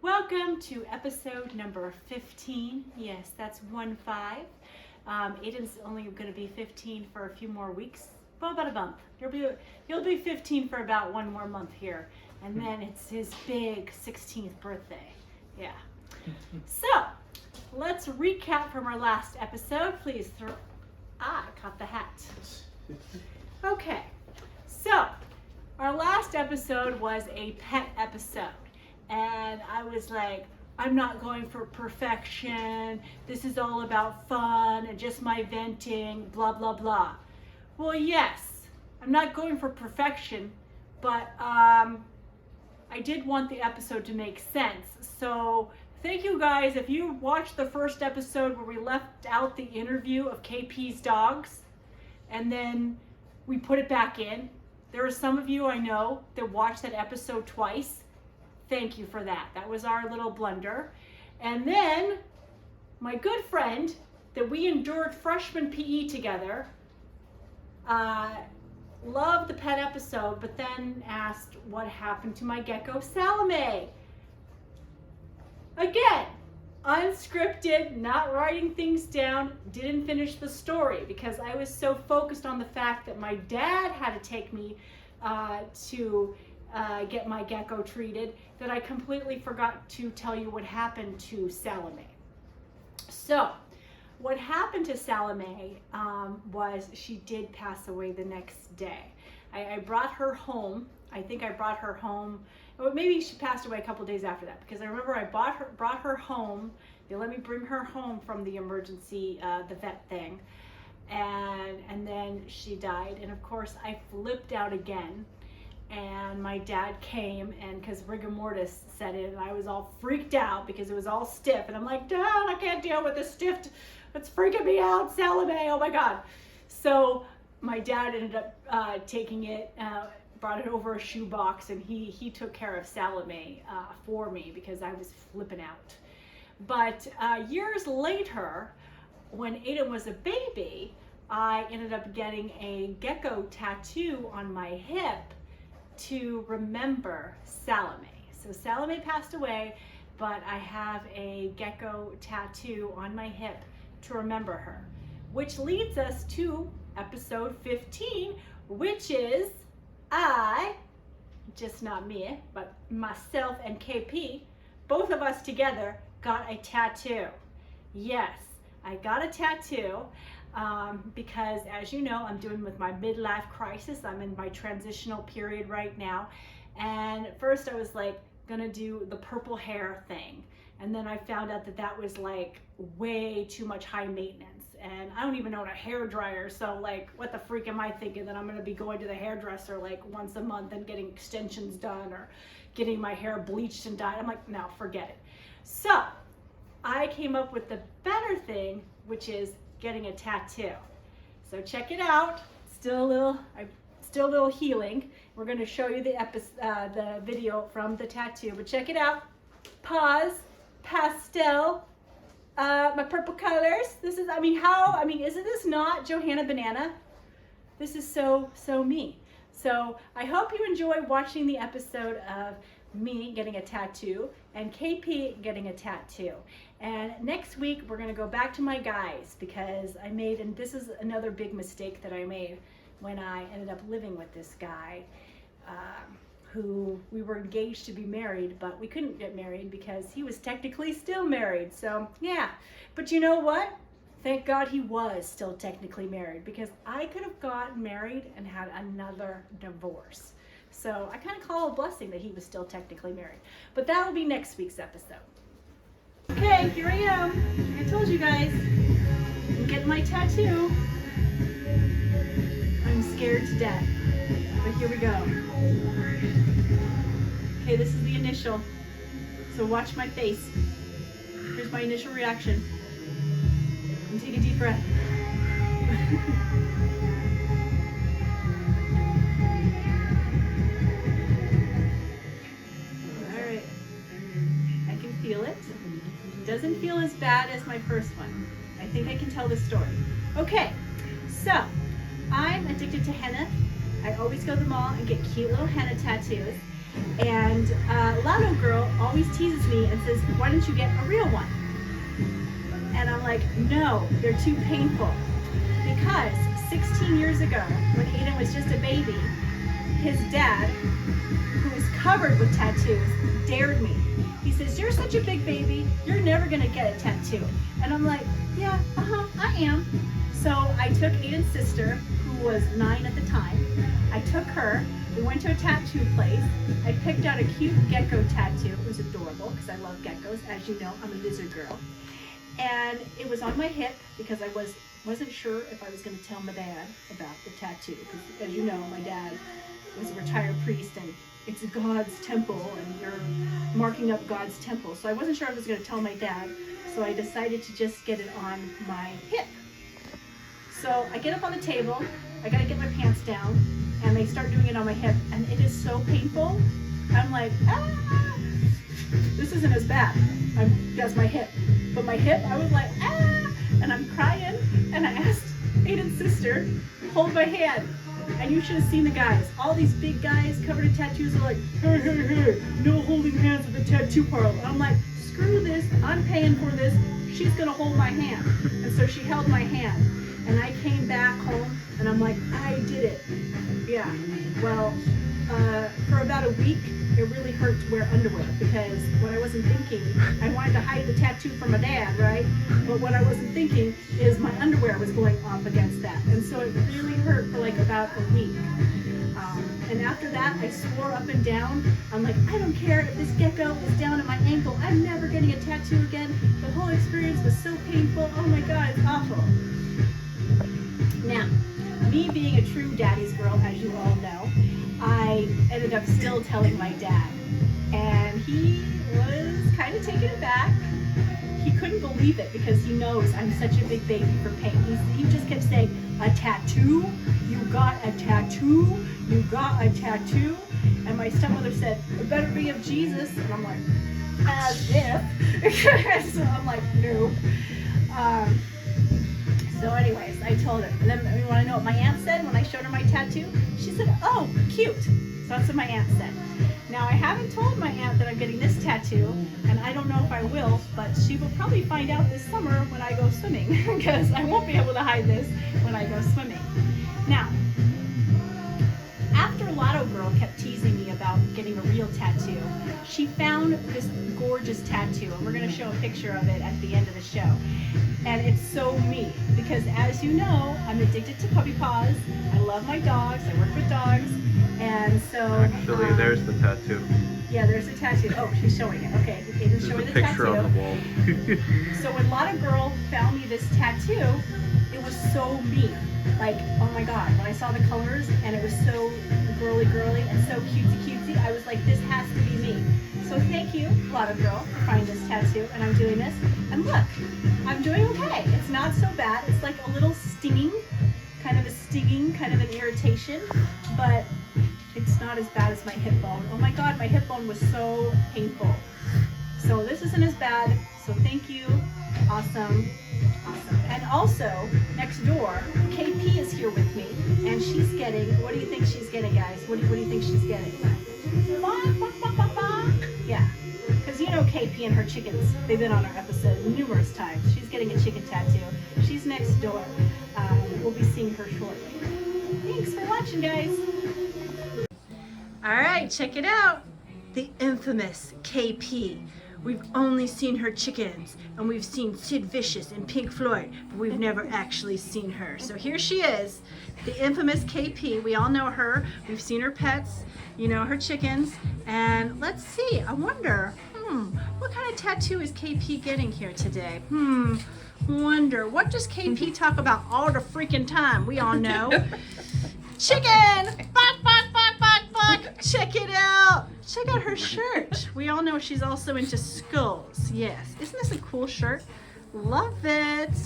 Welcome to episode number 15. Yes, that's 1-5. Aiden's only going to be 15 for a few more weeks. Well, about a month. You'll be 15 for about one more month here. And then it's his big 16th birthday. Yeah. So, let's recap from our last episode. Please throw... I caught the hat. Okay. So, our last episode was a pet episode. And I was like, I'm not going for perfection. This is all about fun and just my venting, blah, blah, blah. Well, yes, I'm not going for perfection, but I did want the episode to make sense. So thank you guys. If you watched the first episode where we left out the interview of KP's dogs and then we put it back in, there are some of you I know that watched that episode twice. Thank you for that. That was our little blunder. And then my good friend that we endured freshman PE together loved the pet episode, but then asked what happened to my gecko Salome. Again, unscripted, not writing things down, didn't finish the story because I was so focused on the fact that my dad had to take me to get my gecko treated that I completely forgot to tell you what happened to Salome. So, what happened to Salome was she did pass away the next day. I brought her home. I think I brought her home. Or maybe she passed away a couple days after that because I remember I brought her home. They let me bring her home from the emergency, the vet thing, and then she died. And of course, I flipped out again. And my dad came, and because rigor mortis set in, and I was all freaked out because it was all stiff. And I'm like, Dad, I can't deal with this stiff. It's freaking me out, Salome. Oh my God. So my dad ended up taking it, brought it over a shoebox, and he took care of Salome for me because I was flipping out. But years later, when Aiden was a baby, I ended up getting a gecko tattoo on my hip to remember Salome. So Salome passed away, but I have a gecko tattoo on my hip to remember her, which leads us to episode 15, which is just not me, but myself and KP, both of us together got a tattoo. Yes, I got a tattoo. Because as you know, I'm doing with my midlife crisis. I'm in my transitional period right now. And at first I was like gonna do the purple hair thing. And then I found out that was like way too much high maintenance. And I don't even own a hair dryer. So like, what the freak am I thinking that I'm gonna be going to the hairdresser like once a month and getting extensions done or getting my hair bleached and dyed? I'm like, no, forget it. So I came up with the better thing, which is getting a tattoo. So check it out. Still a little healing. We're going to show you the video from the tattoo, but check it out. Pause. Pastel. My purple colors. This is, isn't this not Johanna Banana? This is so me. So I hope you enjoy watching the episode of me getting a tattoo and KP getting a tattoo. And next week we're going to go back to my guys because and this is another big mistake that I made when I ended up living with this guy who we were engaged to be married, but we couldn't get married because he was technically still married. So yeah, but you know what? Thank God he was still technically married because I could have gotten married and had another divorce. So I kind of call it a blessing that he was still technically married. But that will be next week's episode. Okay, here I am. I told you guys. I'm getting my tattoo. I'm scared to death. But here we go. Okay, this is the initial. So watch my face. Here's my initial reaction. And take a deep breath. Alright. I can feel it. It doesn't feel as bad as my first one. I think I can tell the story. Okay, so I'm addicted to henna. I always go to the mall and get cute little henna tattoos. And Lotto Girl always teases me and says, why don't you get a real one? And I'm like, no, they're too painful. Because 16 years ago, when Aiden was just a baby, his dad, who was covered with tattoos, dared me. He says, you're such a big baby, you're never gonna get a tattoo. And I'm like, yeah, I am. So I took Aiden's sister, who was 9 at the time. I took her, we went to a tattoo place. I picked out a cute gecko tattoo. It was adorable because I love geckos. As you know, I'm a lizard girl. And it was on my hip because I wasn't sure if I was going to tell my dad about the tattoo. Because as you know, my dad was a retired priest and it's God's temple and you're marking up God's temple. So I wasn't sure I was going to tell my dad. So I decided to just get it on my hip. So I get up on the table, I gotta get my pants down, and they start doing it on my hip, and it is so painful. I'm like, ah, this isn't as bad as my hip. But my hip, I was like, ah, and I'm crying, and I asked Aiden's sister, hold my hand. And you should have seen the guys. All these big guys covered in tattoos are like, hey, hey, hey, no holding hands at the tattoo parlor. And I'm like, screw this, I'm paying for this, she's gonna hold my hand. And so she held my hand. And I came back home and I'm like, I did it. Yeah, well, for about a week, it really hurt to wear underwear because what I wasn't thinking, I wanted to hide the tattoo from my dad, right? But what I wasn't thinking is my underwear was going up against that. And so it really hurt for like about a week. And after that, I swore up and down. I'm like, I don't care if this gecko is down at my ankle. I'm never getting a tattoo again. The whole experience was so painful. Oh my God, it's awful. Now, me being a true daddy's girl, as you all know, I ended up still telling my dad. And he was kind of taken aback. He couldn't believe it because he knows I'm such a big baby for pain. He just kept saying, a tattoo? You got a tattoo? You got a tattoo? And my stepmother said, it better be of Jesus. And I'm like, as if. So I'm like, no. So anyways, I told her. And then you want to know what my aunt said when I showed her my tattoo? She said, oh, cute. So that's what my aunt said. Now I haven't told my aunt that I'm getting this tattoo, and I don't know if I will, but she will probably find out this summer when I go swimming, because I won't be able to hide this when I go swimming. Now, after Lotto Girl kept teasing me about getting a real tattoo, she found this gorgeous tattoo, and we're going to show a picture of it at the end of the show. And it's so me, because as you know, I'm addicted to puppy paws. I love my dogs. I work with dogs. And so actually, there's the tattoo. Yeah, there's a tattoo. Oh, she's showing it. Okay, Aiden's showing the picture tattoo. on the wall. So when Lotto Girl found me this tattoo, it was so me. Like, oh my God, when I saw the colors and it was so girly and so cutesy, I was like, this has to be me. So thank you, Lotto Girl, for finding this tattoo, and I'm doing this. And look, I'm doing okay. It's not so bad. It's like a little stinging, kind of an irritation, but it's not as bad as my hip bone. Oh my God, my hip bone was so painful. So this isn't as bad. So thank you. Awesome. And also, next door, KP is here with me, and she's getting, what do you think she's getting, guys? What do you think she's getting? Yeah, because you know KP and her chickens. They've been on our episode numerous times. She's getting a chicken tattoo. She's next door. We'll be seeing her shortly. Thanks for watching, guys. All right, check it out. The infamous KP. We've only seen her chickens, and we've seen Sid Vicious and Pink Floyd, but we've never actually seen her. So here she is, the infamous KP. We all know her. We've seen her pets, you know, her chickens. And let's see, I wonder, what kind of tattoo is KP getting here today? Wonder, what does KP talk about all the freaking time? We all know. Chicken! Bok, bok, bok, bok, bok! Check it out! Check out her shirt. We all know she's also into skulls. Yes. Isn't this a cool shirt? Love it.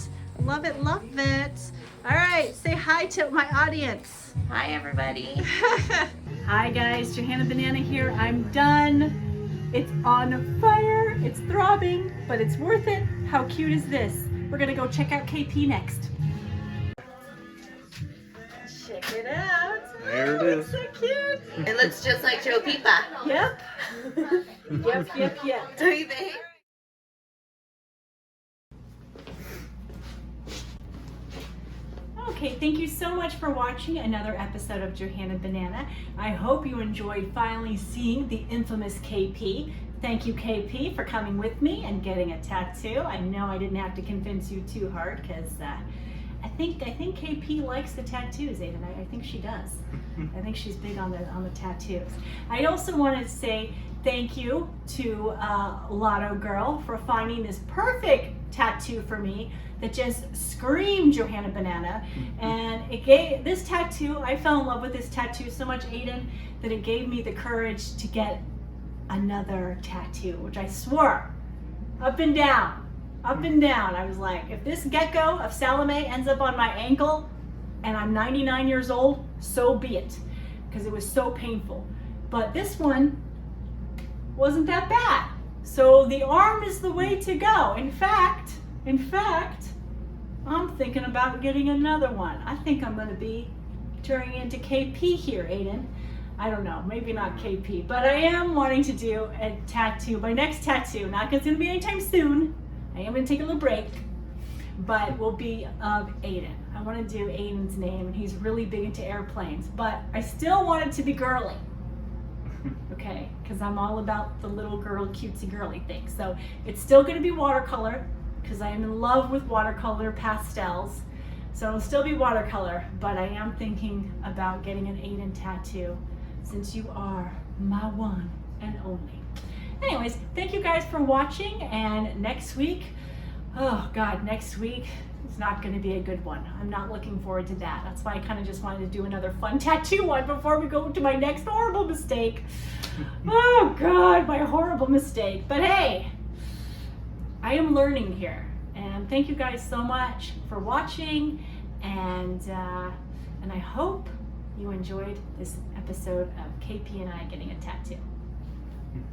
Love it, love it. All right, say hi to my audience. Hi, everybody. Hi, guys. Johanna Banana here. I'm done. It's on fire. It's throbbing, but it's worth it. How cute is this? We're going to go check out KP next. Check it out. There it is. So cute. It looks just like Joe Pipa. Yep. Yep. Don't you think? Okay, thank you so much for watching another episode of Johanna Banana. I hope you enjoyed finally seeing the infamous KP. Thank you, KP, for coming with me and getting a tattoo. I know I didn't have to convince you too hard because I think KP likes the tattoos, Aiden. I think she does. I think she's big on the tattoos. I also wanted to say thank you to Lotto Girl for finding this perfect tattoo for me that just screamed Johanna Banana. And it gave this tattoo, I fell in love with this tattoo so much, Aiden, that it gave me the courage to get another tattoo, which I swore up and down. I was like, if this gecko of Salome ends up on my ankle and I'm 99 years old, so be it, because it was so painful. But this one wasn't that bad. So the arm is the way to go. In fact, I'm thinking about getting another one. I think I'm gonna be turning into KP here, Aiden. I don't know, maybe not KP, but I am wanting to do a tattoo, my next tattoo, not because it's gonna be anytime soon. I am gonna take a little break, but will be of Aiden. I wanna do Aiden's name, and he's really big into airplanes, but I still want it to be girly. Okay, because I'm all about the little girl, cutesy girly thing. So it's still gonna be watercolor, because I am in love with watercolor pastels. So it'll still be watercolor, but I am thinking about getting an Aiden tattoo, since you are my one and only. Anyways, thank you guys for watching, and next week, oh God, next week is not gonna be a good one. I'm not looking forward to that. That's why I kind of just wanted to do another fun tattoo one before we go to my next horrible mistake. Oh God, my horrible mistake. But hey, I am learning here. And thank you guys so much for watching, and I hope you enjoyed this episode of KP and I getting a tattoo.